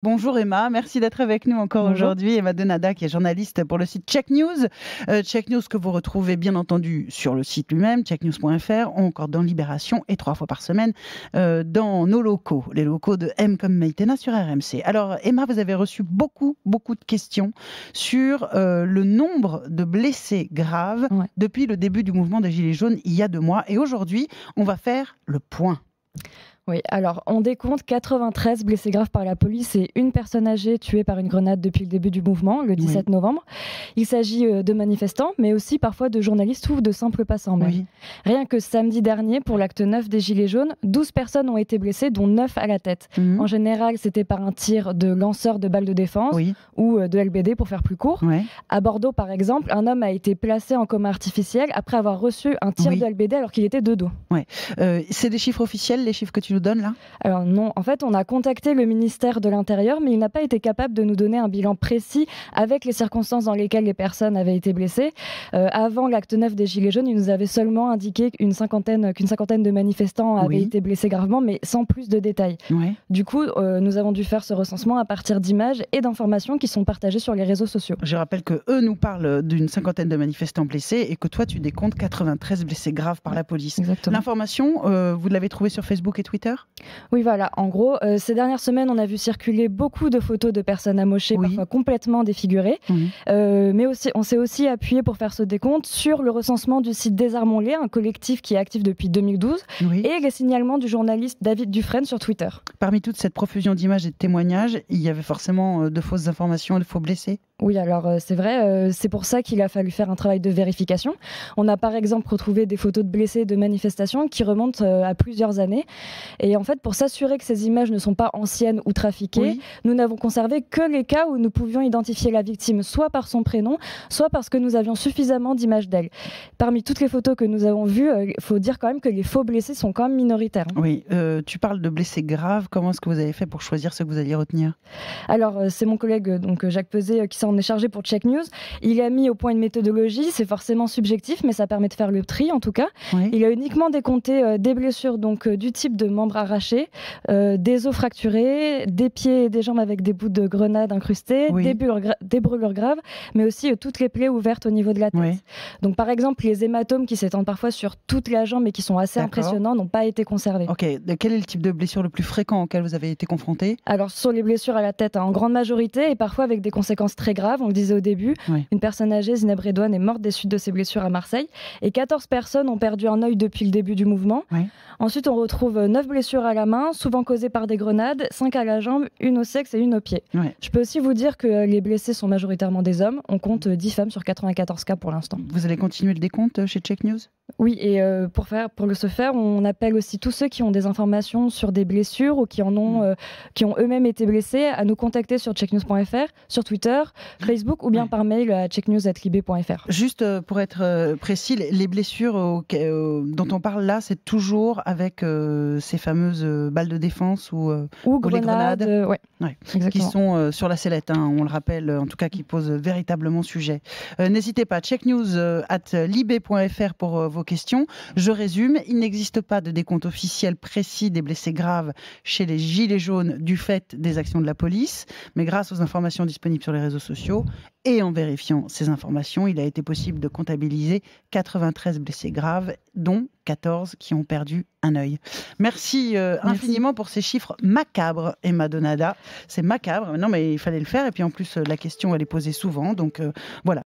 Bonjour Emma, merci d'être avec nous encore Bonjour. aujourd'hui. Emma Donada qui est journaliste pour le site Check News. Check News que vous retrouvez bien entendu sur le site lui-même, checknews.fr, ou encore dans Libération et 3 fois par semaine dans nos locaux, les locaux de M comme Maïtena sur RMC. Alors Emma, vous avez reçu beaucoup de questions sur le nombre de blessés graves depuis le début du mouvement des Gilets jaunes il y a 2 mois. Et aujourd'hui, on va faire le point. Oui, alors on décompte 93 blessés graves par la police et une personne âgée tuée par une grenade depuis le début du mouvement, le 17 novembre. Il s'agit de manifestants, mais aussi parfois de journalistes ou de simples passants même. Oui. Rien que samedi dernier, pour l'acte 9 des Gilets jaunes, 12 personnes ont été blessées, dont 9 à la tête. En général, c'était par un tir de lanceur de balles de défense ou de LBD pour faire plus court. À Bordeaux, par exemple, un homme a été placé en coma artificiel après avoir reçu un tir de LBD alors qu'il était de dos. C'est des chiffres officiels, les chiffres que tu nous donnes là ? Alors non, en fait, on a contacté le ministère de l'Intérieur, mais il n'a pas été capable de nous donner un bilan précis avec les circonstances dans lesquelles les personnes avaient été blessées. Avant l'acte 9 des Gilets jaunes, il nous avait seulement indiqué qu'une cinquantaine de manifestants avaient été blessés gravement, mais sans plus de détails. Du coup, nous avons dû faire ce recensement à partir d'images et d'informations qui sont partagées sur les réseaux sociaux. Je rappelle qu'eux nous parlent d'une cinquantaine de manifestants blessés et que toi, tu décomptes 93 blessés graves par la police. Exactement. L'information, vous l'avez trouvée sur Facebook et Twitter ? Oui, voilà. En gros, ces dernières semaines, on a vu circuler beaucoup de photos de personnes amochées, parfois complètement défigurées. Mais aussi, on s'est aussi appuyé pour faire ce décompte sur le recensement du site Désarmons-les, un collectif qui est actif depuis 2012, et les signalements du journaliste David Dufresne sur Twitter. Parmi toute cette profusion d'images et de témoignages, il y avait forcément de fausses informations et de faux blessés ? Oui, alors c'est vrai, c'est pour ça qu'il a fallu faire un travail de vérification. On a par exemple retrouvé des photos de blessés de manifestations qui remontent à plusieurs années. Et en fait, pour s'assurer que ces images ne sont pas anciennes ou trafiquées, nous n'avons conservé que les cas où nous pouvions identifier la victime, soit par son prénom, soit parce que nous avions suffisamment d'images d'elle. Parmi toutes les photos que nous avons vues, il faut dire quand même que les faux blessés sont quand même minoritaires. Oui, tu parles de blessés graves. Comment est-ce que vous avez fait pour choisir ceux que vous alliez retenir ? Alors, c'est mon collègue donc Jacques Peset qui s'en est chargé pour Check News. Il a mis au point une méthodologie, c'est forcément subjectif, mais ça permet de faire le tri en tout cas. Il a uniquement décompté des blessures donc du type de membres arrachés, des os fracturés, des pieds et des jambes avec des bouts de grenade incrustés, des brûlures graves, mais aussi toutes les plaies ouvertes au niveau de la tête. Donc par exemple, les hématomes qui s'étendent parfois sur toute la jambe et qui sont assez impressionnants n'ont pas été conservés. Ok, quel est le type de blessure le plus fréquent auquel vous avez été confronté ? Alors sur les blessures à la tête en grande majorité et parfois avec des conséquences très graves, on le disait au début, une personne âgée, Zineb Redouane, est morte des suites de ses blessures à Marseille et 14 personnes ont perdu un œil depuis le début du mouvement. Ensuite, on retrouve 9 blessures à la main, souvent causées par des grenades, 5 à la jambe, une au sexe et une au pied. Je peux aussi vous dire que les blessés sont majoritairement des hommes. On compte 10 femmes sur 94 cas pour l'instant. Vous allez continuer le décompte chez Check News ? Oui, et pour ce faire, on appelle aussi tous ceux qui ont des informations sur des blessures ou qui ont eux-mêmes été blessés à nous contacter sur checknews.fr, sur Twitter, Facebook ou bien par mail à checknews@libé.fr. Juste pour être précis, les blessures dont on parle là, c'est toujours avec ces fameuses balles de défense ou les grenades qui sont sur la sellette, on le rappelle, en tout cas qui posent véritablement sujet. N'hésitez pas, checknews@libé.fr pour vos questions. Je résume, il n'existe pas de décompte officiel précis des blessés graves chez les Gilets jaunes du fait des actions de la police, mais grâce aux informations disponibles sur les réseaux sociaux et en vérifiant ces informations, il a été possible de comptabiliser 93 blessés graves, dont 14 qui ont perdu un œil. Merci infiniment pour ces chiffres macabres, Emma Donada. C'est macabre, non mais il fallait le faire, et puis en plus la question elle est posée souvent, donc voilà.